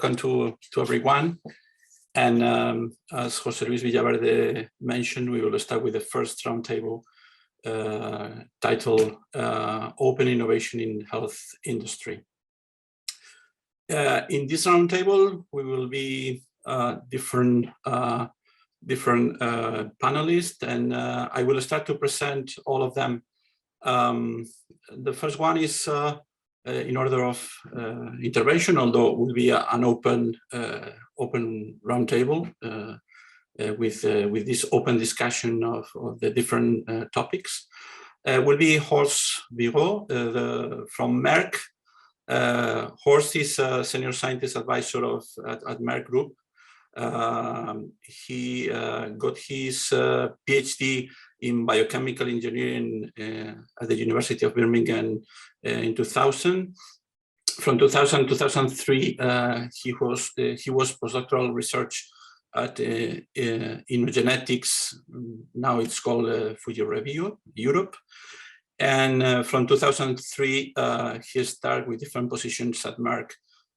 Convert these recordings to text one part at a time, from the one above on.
welcome to everyone. And as José Luis Villaverde mentioned, we will start with the first roundtable titled Open Innovation in Health Industry. In this roundtable, we will be different panelists, and I will start to present all of them. The first one is in order of intervention, although it will be an open roundtable with this open discussion of the different topics. Will be Horst Bierau from Merk. Horst is a senior scientist advisor at Merk Group. He got his PhD in biochemical engineering at the University of Birmingham in 2000. From 2000 to 2003, he was postdoctoral research at Immunogenetics. Now it's called Fuji Review Europe. And from 2003, he started with different positions at Merck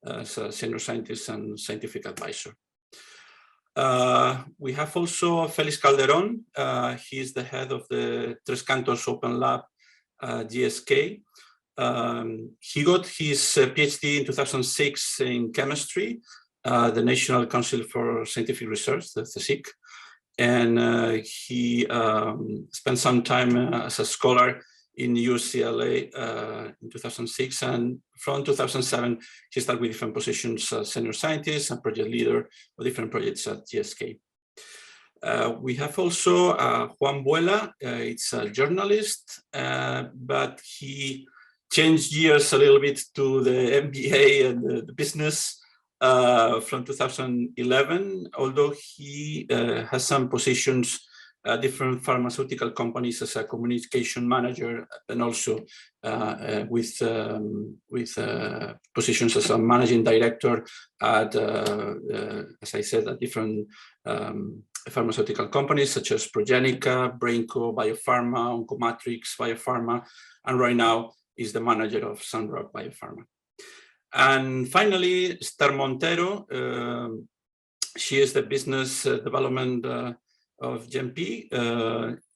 as a senior scientist and scientific advisor. We have also Félix Calderón. He is the head of the Cantos Open Lab, GSK. He got his PhD in 2006 in chemistry, the National Council for Scientific Research, the CSIC. And he spent some time as a scholar in UCLA in 2006, and from 2007 he started with different positions as senior scientist and project leader of different projects at GSK. We have also Juan Buela. It's a journalist, but he changed gears a little bit to the MBA and the business from 2011, although he has some positions different pharmaceutical companies as a communication manager, and also with positions as a managing director at, as I said, at different pharmaceutical companies such as Progenica, Brainco, BioPharma, Oncomatrix, BioPharma, and right now is the manager of SunRock BioPharma. And finally, Esther Montero. She is the business development of GMP.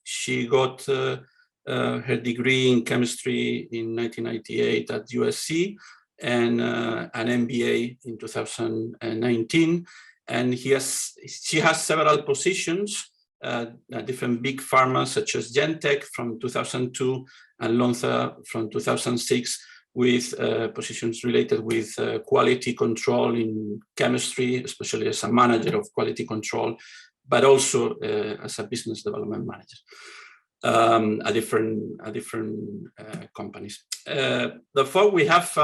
She got her degree in chemistry in 1998 at USC and an MBA in 2019. And she has several positions at different big pharma such as Genentech from 2002 and Lonza from 2006, with positions related with quality control in chemistry, especially as a manager of quality control, but also as a business development manager at different companies. Therefore, we have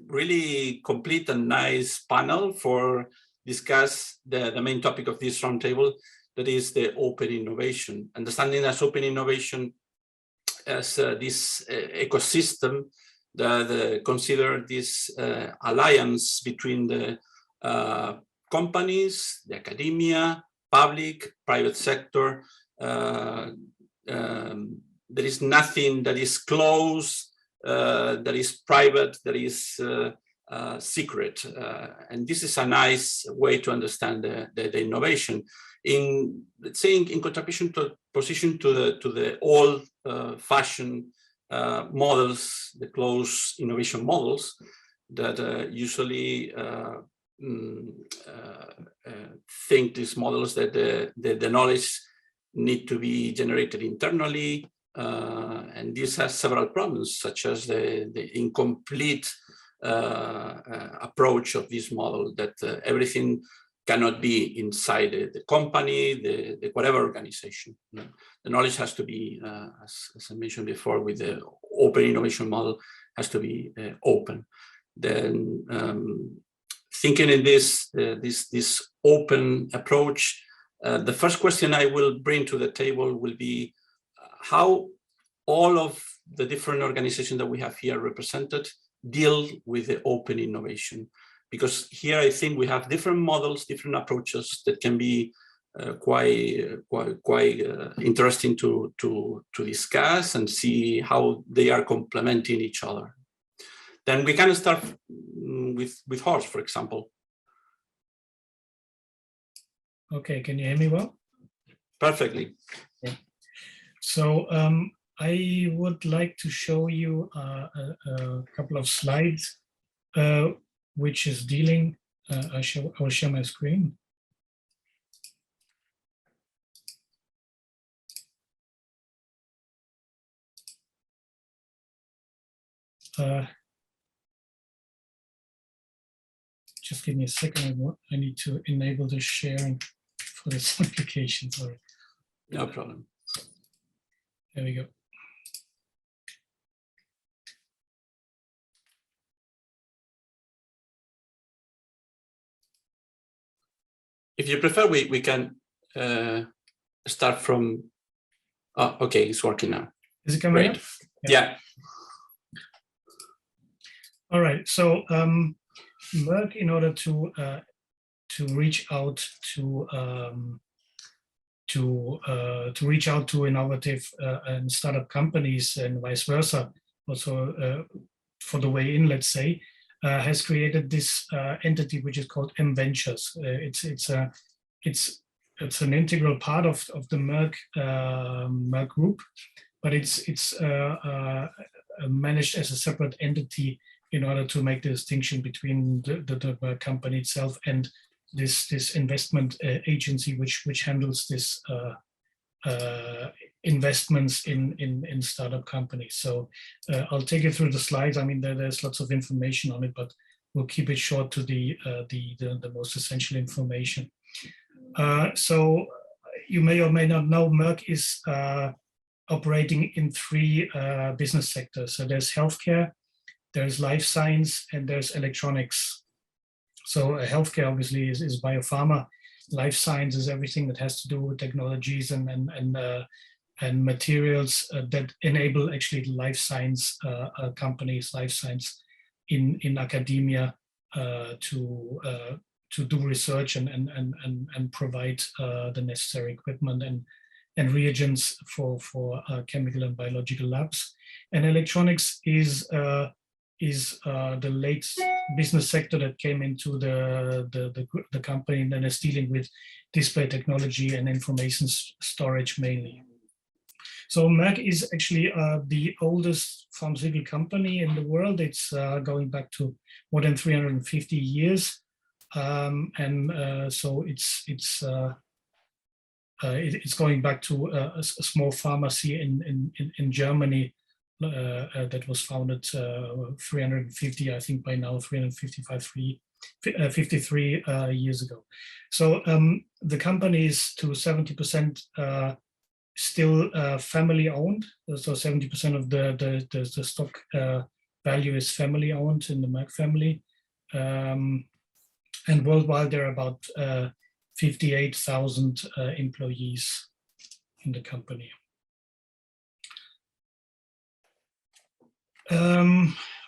really complete and nice panel for discuss the main topic of this roundtable, that is the open innovation. Understanding as open innovation as this ecosystem that consider this alliance between the companies, the academia, public, private sector. There is nothing that is closed, that is private, that is secret. And this is a nice way to understand the innovation. In, let's say, in contraposition to the old fashioned models, the closed innovation models that usually think these models that the knowledge need to be generated internally, and this has several problems, such as the incomplete approach of this model, that everything cannot be inside the company, the whatever organization. The knowledge has to be, as I mentioned before, with the open innovation model, has to be open. Then thinking in this open approach, the first question I will bring to the table will be how all of the different organizations that we have here represented deal with the open innovation. Because here I think we have different models, different approaches that can be quite interesting to discuss and see how they are complementing each other. Then we can start with Horst, for example. Okay, can you hear me well? Perfectly. Yeah. So I would like to show you a couple of slides, which is dealing. I will share my screen. Just give me a second. I need to enable the sharing for this application. Sorry. No problem. There we go. If you prefer, we can start from. Oh, okay, it's working now. Is it coming up? Yeah. Yeah. All right. So Merk, in order to reach out to reach out to innovative and startup companies and vice versa, also for the way in, let's say, has created this entity which is called M Ventures. It's an integral part of the Merk group, but it's managed as a separate entity in order to make the distinction between the company itself and this investment agency which handles this investments in startup companies. So I'll take you through the slides. I mean, there's lots of information on it, but we'll keep it short to the most essential information. So you may or may not know, Merk is operating in three business sectors. So there's healthcare, there's life science, and there's electronics. So healthcare obviously is BioPharma. Life science is everything that has to do with technologies and materials that enable actually life science companies, life science in academia to do research and provide the necessary equipment and reagents for chemical and biological labs. And electronics is the late business sector that came into the company and then is dealing with display technology and information storage mainly. So Merk is actually the oldest pharmaceutical company in the world. It's going back to more than 350 years, so it's going back to a small pharmacy in Germany. That was founded 350, I think by now 53 years ago. So the company is to 70% still family owned. So 70% of the stock value is family owned in the Merk family. And worldwide there are about 58,000 employees in the company.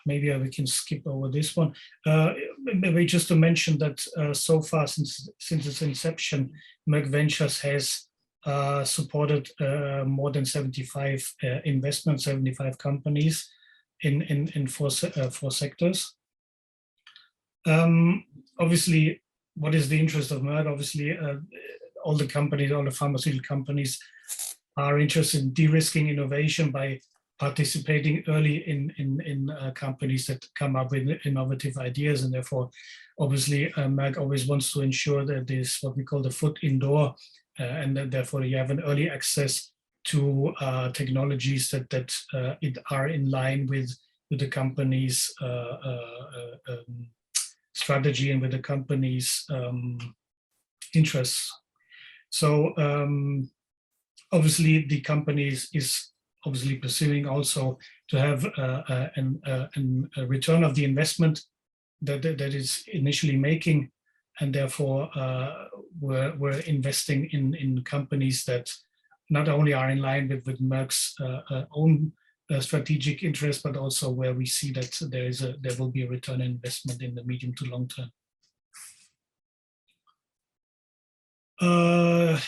Maybe we can skip over this one. Maybe just to mention that so far since its inception, Merk Ventures has supported more than 75 investments, 75 companies in four sectors. Obviously, what is the interest of Merk? Obviously, all the companies, all the pharmaceutical companies are interested in de-risking innovation by participating early in companies that come up with innovative ideas, and therefore, obviously, Merk always wants to ensure that there's what we call the foot indoor, and then therefore you have an early access to technologies that are in line with the company's strategy and with the company's interests. So obviously, the company is obviously pursuing also to have a return of the investment that is initially making, and therefore we're investing in companies that not only are in line with Merck's own strategic interest, but also where we see that there will be a return on investment in the medium to long term.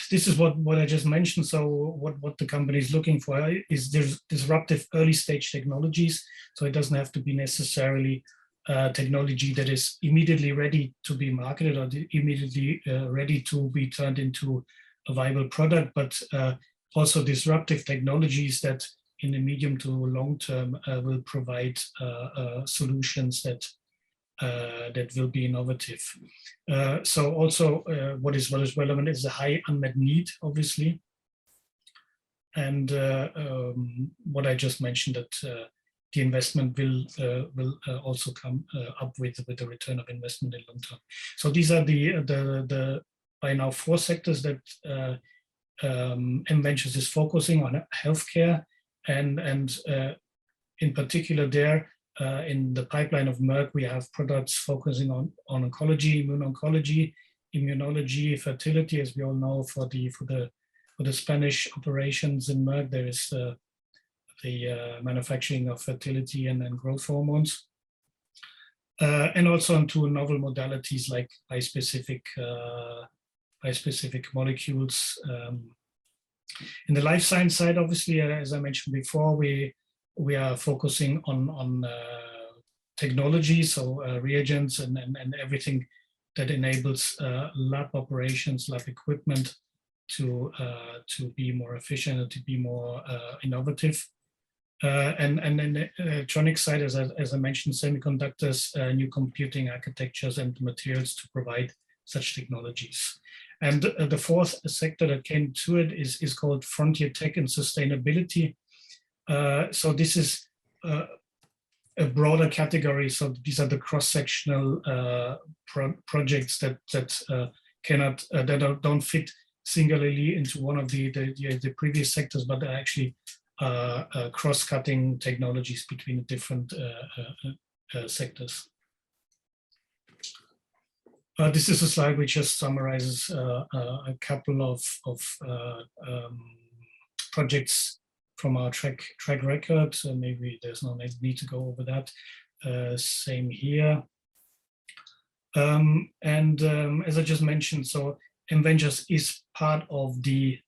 This is what I just mentioned. So what the company is looking for is disruptive early stage technologies. So it doesn't have to be necessarily technology that is immediately ready to be marketed or immediately ready to be turned into a viable product, but also disruptive technologies that in the medium to long term will provide solutions that will be innovative. So also what is relevant is the high unmet need, obviously. And what I just mentioned, that the investment will also come up with the return of investment in long term. So these are the by now 4 sectors that M-Ventures is focusing on: healthcare, and in particular there in the pipeline of Merk, we have products focusing on oncology, immuno-oncology, immunology, fertility. As we all know, for the Spanish operations in Merk, there is the manufacturing of fertility and growth hormones, and also into novel modalities like bispecific molecules. In the life science side, obviously, as I mentioned before, we are focusing on technology, so reagents and everything that enables lab operations, lab equipment to be more efficient and to be more innovative. And then the electronic side, as I mentioned, semiconductors, new computing architectures and materials to provide such technologies. And the 4th sector that came to it is called frontier tech and sustainability. So this is a broader category. So these are the cross-sectional projects that don't fit singularly into one of the previous sectors, but are actually cross-cutting technologies between the different sectors. This is a slide which just summarizes a couple of projects from our track record. So maybe there's no need to go over that. Same here. As I just mentioned, so M-Ventures is part of is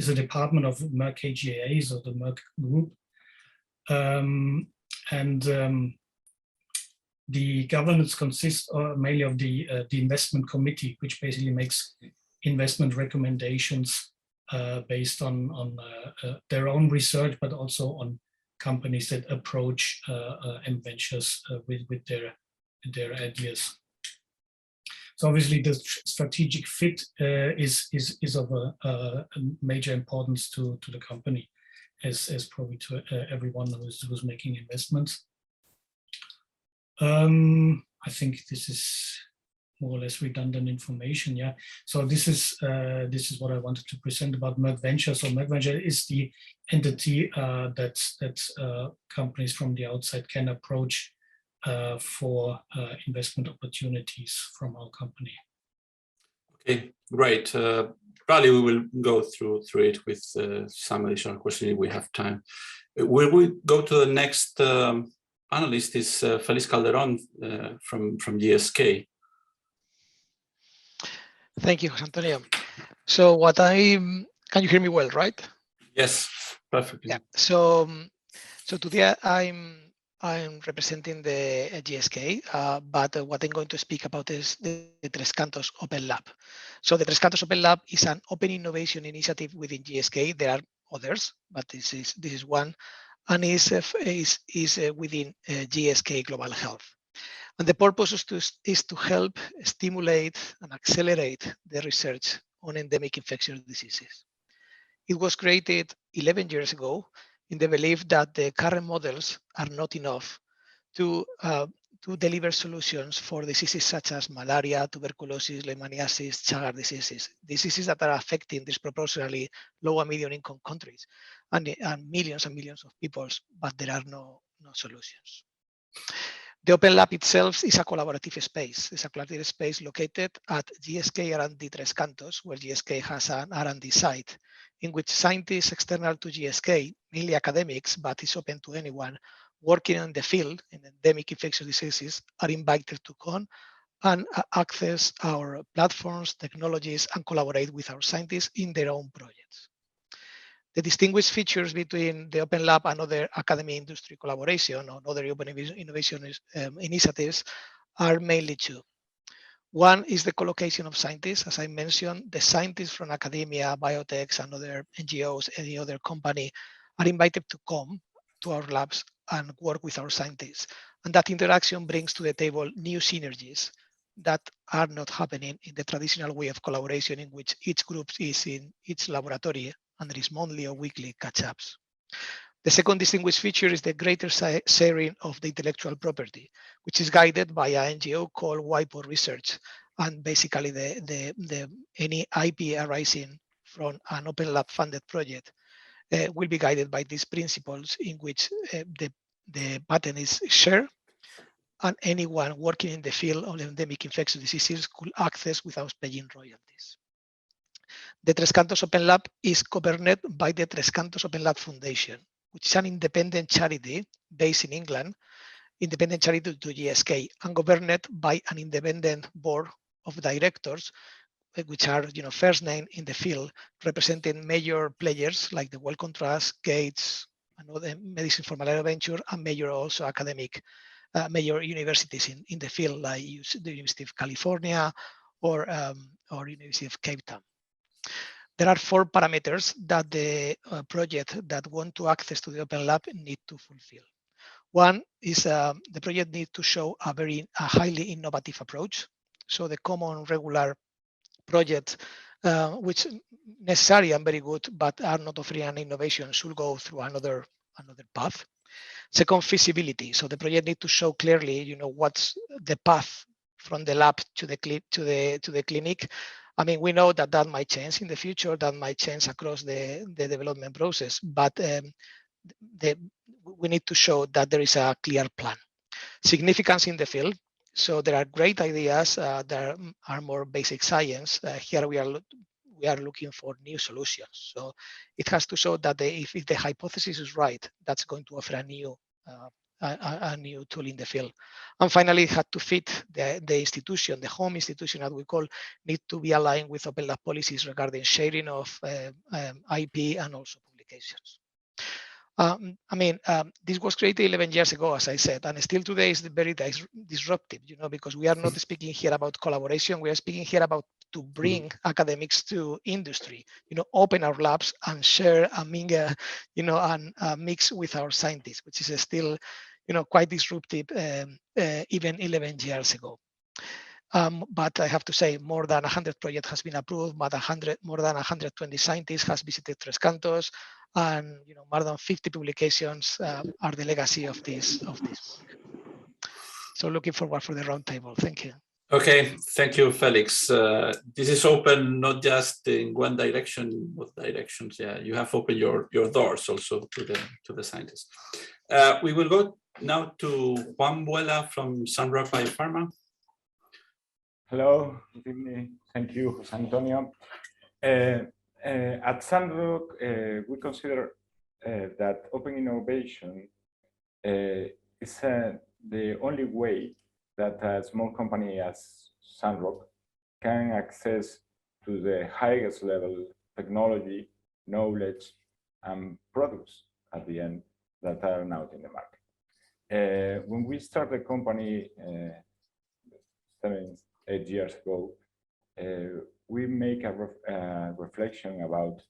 a department of Merk KGaA, so the Merk Group. The governance consists mainly of the investment committee, which basically makes investment recommendations based on their own research, but also on companies that approach M-Ventures with their ideas. So obviously, the strategic fit is of a major importance to the company, as probably to everyone who's making investments. I think this is more or less redundant information. Yeah. So this is what I wanted to present about Merk Venture. So Merk Venture is the entity that companies from the outside can approach for investment opportunities from our company. Okay, great. Probably we will go through it with some additional questions if we have time. Will we go to the next analyst? Is Félix Calderón from GSK. Thank you, José Antonio. So can you hear me well, right? Yes, perfectly. Yeah. So today I'm representing the GSK, but what I'm going to speak about is the Tres Cantos Open Lab. So the Tres Cantos Open Lab is an open innovation initiative within GSK. There are others, but this is one, and is within GSK Global Health. And the purpose is to help stimulate and accelerate the research on endemic infectious diseases. It was created 11 years ago in the belief that the current models are not enough to deliver solutions for diseases such as malaria, tuberculosis, leishmaniasis, Chagas diseases that are affecting disproportionately low and medium income countries and millions and millions of people, but there are no solutions. The Open Lab itself is a collaborative space. It's a collaborative space located at GSK R&D Tres Cantos, where GSK has an R&D site, in which scientists external to GSK, mainly academics, but it's open to anyone working in the field in endemic infectious diseases, are invited to come and access our platforms, technologies, and collaborate with our scientists in their own projects. The distinguished features between the Open Lab and other academy industry collaboration or other open innovation initiatives are mainly two. One is the collocation of scientists. As I mentioned, the scientists from academia, biotechs, and other NGOs, any other company are invited to come to our labs and work with our scientists. And that interaction brings to the table new synergies that are not happening in the traditional way of collaboration in which each group is in its laboratory and there is monthly or weekly catch-ups. The second distinguished feature is the greater sharing of the intellectual property, which is guided by an NGO called WIPO Research. And basically any IP arising from an Open Lab funded project will be guided by these principles in which the patent is shared and anyone working in the field of endemic infectious diseases could access without paying royalties. The Tres Cantos Open Lab is governed by the Tres Cantos Open Lab Foundation, which is an independent charity based in England, independent charity to GSK, and governed by an independent board of directors, which are first name in the field, representing major players like the Wellcome Trust, Gates, and other medicine for malaria venture, and major also academic, major universities in the field like the University of California or University of Cape Town. There are 4 parameters that the project that want to access to the Open Lab need to fulfill. One is the project needs to show a highly innovative approach. So the common regular projects, which necessary and very good, but are not offering an innovation, should go through another path. Second, feasibility. So the project needs to show clearly, what's the path from the lab to the clinic. I mean, we know that might change in the future, that might change across the development process, but we need to show that there is a clear plan. Significance in the field. So there are great ideas that are more basic science. Here we are looking for new solutions. So it has to show that if the hypothesis is right, that's going to offer a new tool in the field. And finally, it had to fit the institution, the home institution that we call, need to be aligned with Open Lab policies regarding sharing of IP and also publications. This was created 11 years ago, as I said, and still today is very disruptive, because we are not speaking here about collaboration. We are speaking here about to bring academics to industry, open our labs and share and mingle, and mix with our scientists, which is still, quite disruptive, even 11 years ago. But I have to say, more than 100 projects has been approved, more than 120 scientists has visited Tres Cantos, and more than 50 publications are the legacy of this work. So looking forward for the roundtable. Thank you. Okay, thank you, Felix. This is open not just in one direction, both directions. Yeah, you have opened your doors also to the scientists. We will go now to Juan Buela from Sunraffy Pharma. Hello, good evening. Thank you, José Antonio. At SunRock, we consider that open innovation is the only way that a small company as SunRock can access to the highest level technology, knowledge, and products at the end that are now in the market. When we started the company 7-8 years ago, we make a reflection about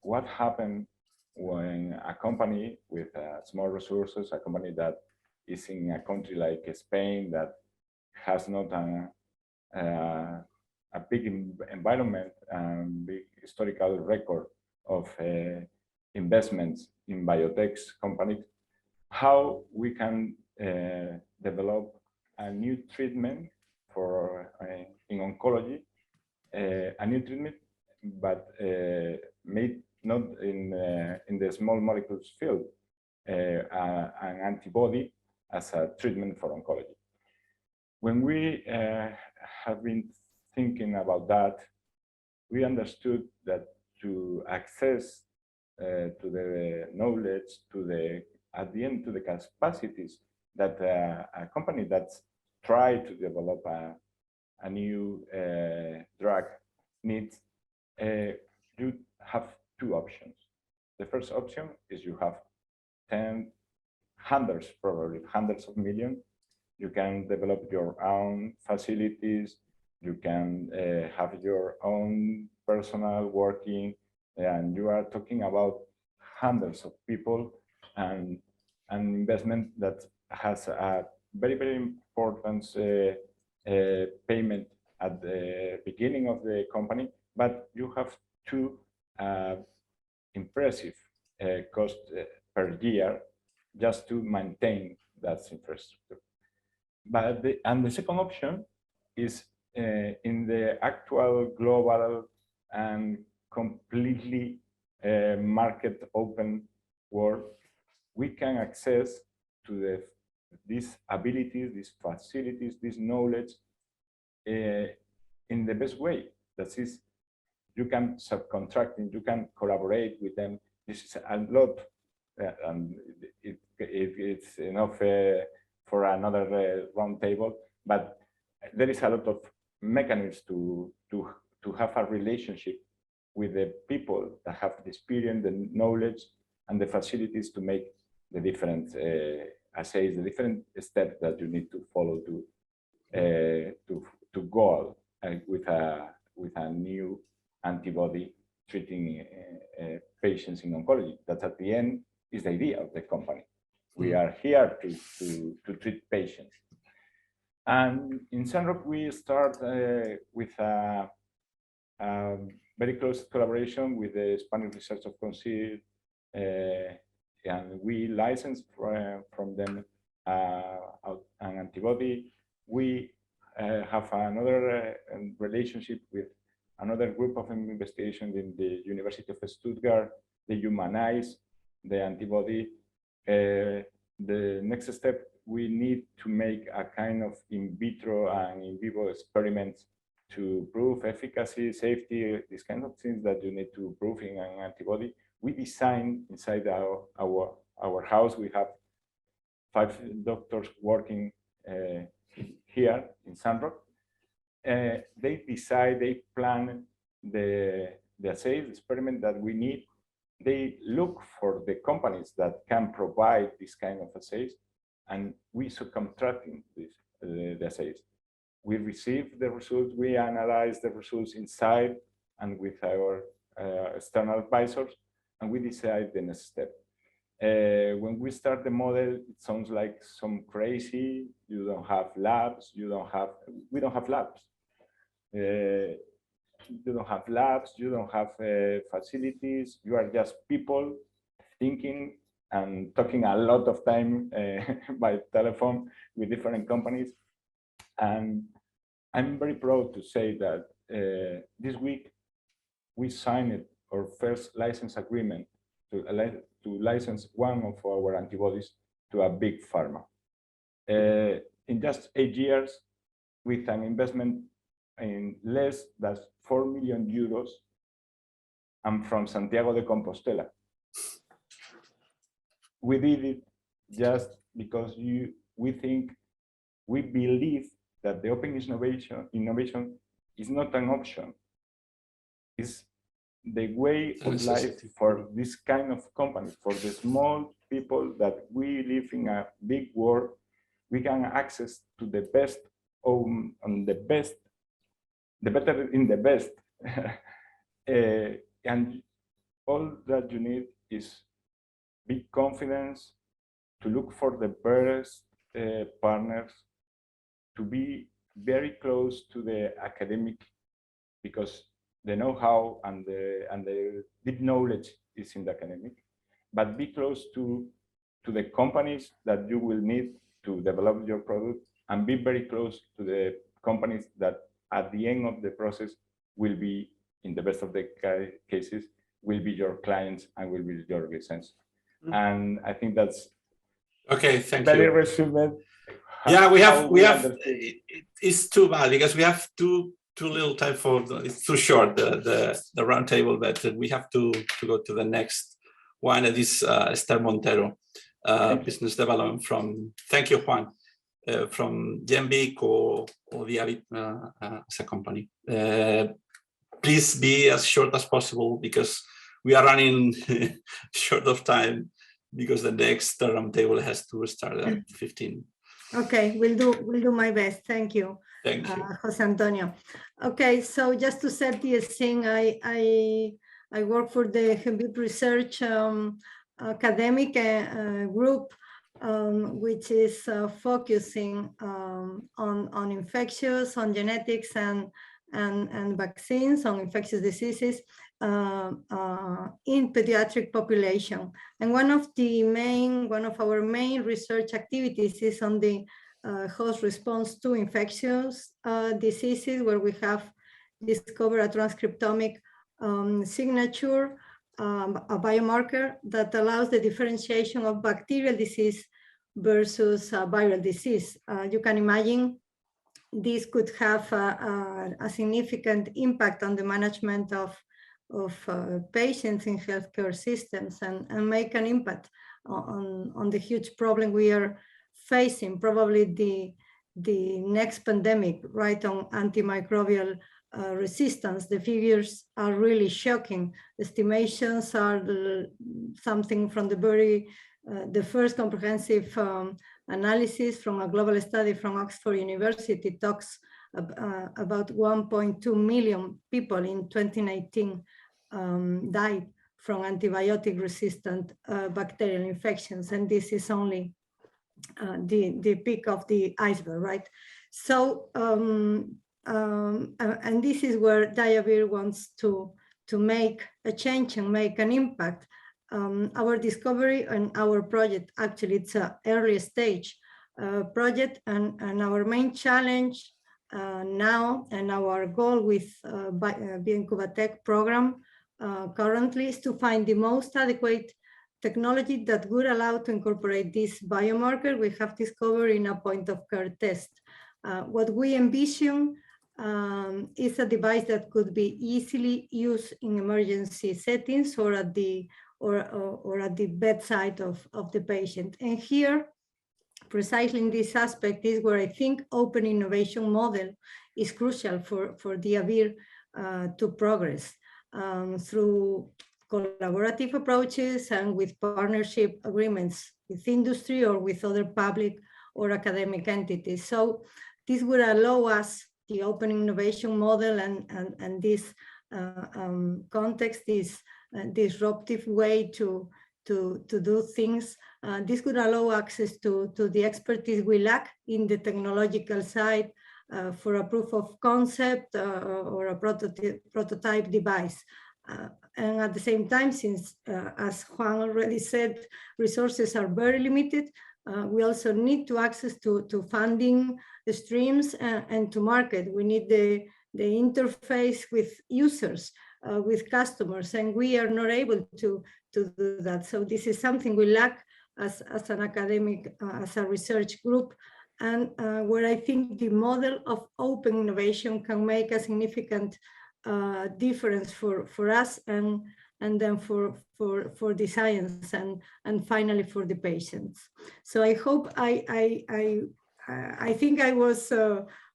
what happened when a company with small resources, a company that is in a country like Spain that has not a big environment and big historical record of investments in biotech companies, how we can develop a new treatment for in oncology, a new treatment, but made not in the small molecules field, an antibody as a treatment for oncology. When we have been thinking about that, we understood that to access to the knowledge, at the end, to the capacities that a company that's tried to develop a new drug needs, you have two options. The first option is you have 10, hundreds, probably hundreds of millions. You can develop your own facilities. You can have your own personal working, and you are talking about hundreds of people and an investment that has a very, very important payment at the beginning of the company, but you have two impressive cost per year just to maintain that infrastructure. But the second option is in the actual global and completely market open world, we can access to these abilities, these facilities, this knowledge in the best way. That is, you can subcontract, you can collaborate with them. This is a lot, and it's enough for another round table. But there is a lot of mechanisms to have a relationship with the people that have the experience, the knowledge, and the facilities to make the different assays, the different steps that you need to follow to go with a new antibody treating patients in oncology. That at the end is the idea of the company. We are here to treat patients. And in SunRock, we start with a very close collaboration with the Spanish Research of Council, and we license from them an antibody. We have another relationship with another group of investigation in the University of Stuttgart. They humanize the antibody. The next step, we need to make a kind of in vitro and in vivo experiments to prove efficacy, safety, these kind of things that you need to prove in an antibody. We design inside our house. We have 5 doctors working here in SunRock. They decide, they plan the assays, the experiment that we need. They look for the companies that can provide this kind of assays, and we subcontracting the assays. We receive the results, we analyze the results inside and with our external advisors, and we decide the next step. When we start the model, it sounds like some crazy. You don't have labs. We don't have labs. You don't have labs. You don't have facilities. You are just people thinking and talking a lot of time by telephone with different companies. And I'm very proud to say that this week we signed our first license agreement to license one of our antibodies to a big pharma. In just 8 years, with an investment in less than 4 million euros, and from Santiago de Compostela. We did it just because we believe that the open innovation is not an option. It's the way of life for this kind of company, for the small people that we live in a big world. We can access to the best and the best, the better in the best. And all that you need is big confidence, to look for the best partners, to be very close to the academic, because the know-how and the deep knowledge is in the academic, but be close to the companies that you will need to develop your product, and be very close to the companies that at the end of the process will be, in the best of the cases, will be your clients and will be your business. And I think that's okay. Thank very you. resumed. Yeah, we have. It's too bad because we have too little time for it's too short the round table, but we have to go to the next one. It is Esther Montero, business development from. Thank you, Juan, from GenBig or DIAVIR as a company. Please be as short as possible because we are running short of time because the next roundtable has to start at 15. Okay, we'll do my best. Thank you. Thank you, Jose Antonio. Okay, so just to set the scene, I work for the HEMBIP Research academic group, which is focusing on infectious, on genetics and vaccines, on infectious diseases in pediatric population. And one of our main research activities is on the host response to infectious diseases, where we have discovered a transcriptomic signature, a biomarker that allows the differentiation of bacterial disease versus viral disease. You can imagine this could have a significant impact on the management of patients in healthcare systems and make an impact on the huge problem we are facing, probably the next pandemic, right, on antimicrobial resistance. The figures are really shocking. Estimations are something from the first comprehensive analysis from a global study from Oxford University talks about 1.2 million people in 2019 died from antibiotic resistant bacterial infections. And this is only the peak of the iceberg, right? So, and this is where DIAVIR wants to make a change and make an impact. Our discovery and our project, actually it's an early stage project, and our main challenge now and our goal with BioIncubaTech program currently is to find the most adequate technology that would allow to incorporate this biomarker we have discovered in a point of care test. What we envision is a device that could be easily used in emergency settings or at the bedside of the patient. And here, precisely in this aspect, is where I think open innovation model is crucial for DIAVIR to progress through collaborative approaches and with partnership agreements with industry or with other public or academic entities. So this would allow us, the open innovation model and this context, this disruptive way to do things. This could allow access to the expertise we lack in the technological side for a proof of concept or a prototype device. And at the same time, since, as Juan already said, resources are very limited, we also need to access to funding streams and to market. We need the interface with users, with customers, and we are not able to do that. So this is something we lack as an academic, as a research group, and where I think the model of open innovation can make a significant difference for us and then for the science and finally for the patients. So I hope I think I was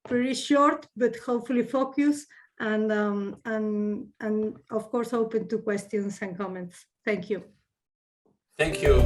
pretty short, but hopefully focused and of course open to questions and comments. Thank you. Thank you.